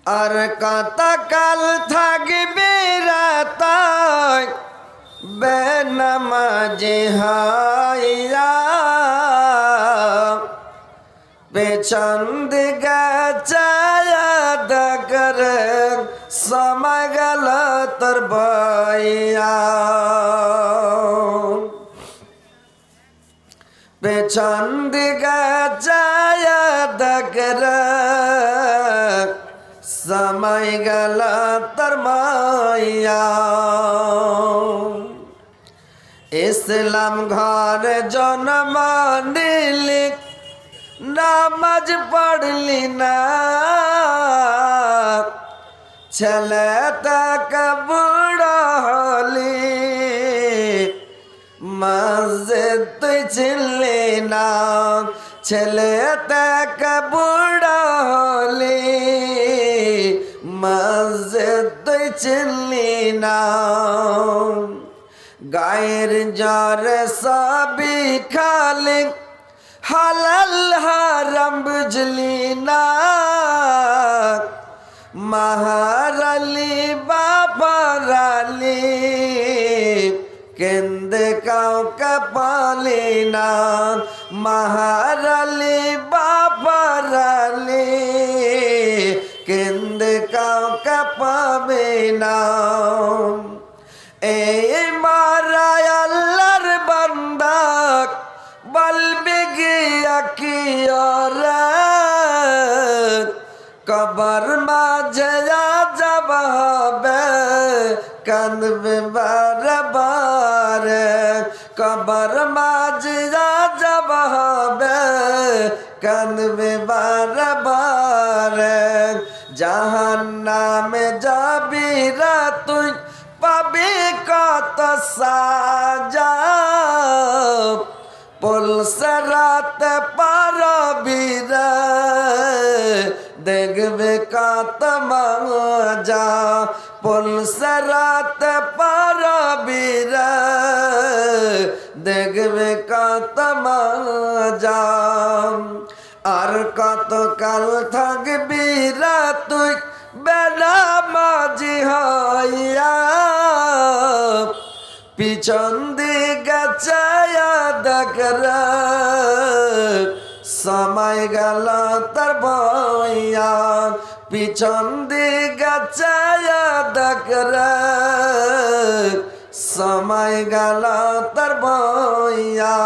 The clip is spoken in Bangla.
আর কতকাল থাকবে রাতায় বেনামাজি হইয়া পেছন দিকে চায়া দেখর সময় গেল তোর বইয়া পেছন দিকে চায়া দেখর সময় গেল তোর মাইয়া ইসলাম ঘর জন্ম নিলি নামাজ পড়লি না ছেলে তাক বুড়া হলি মসজিদ তুই চিনলি না ছেলে তাক বুড়া হলি মসজিদ তুই চিনলি না গায়ের জ্বর সবই খালি হালাল হারাম বুঝলি না মাহারালি বাপারালি কেন্দ্রে কাউকে পালি না মাহারালি বাপারালি কেন্দ্রে কাউকে পাবে না এই মারায় আল্লাহর বান্দা বলবে গিয়া কি কবর মাঝে যাব হবে কাঁদবে বারবার কবর মাঝে যাব হবে কাঁদবে বারবার জাহান্নামে যাবি রা তুই পাবি কত সাজা পুলসরাত পারবি রে দেখবে কত মজা পুলসরাত পারবি রে দেখবে কত মজা আর কত কাল থাকবি রে তুই বেনামাজি হইয়া পিছন দিকে চায়া দেখর সময় গেল তোর বইয়া পিছন দিকে চায়া দেখর সময় গেল তোর বইয়া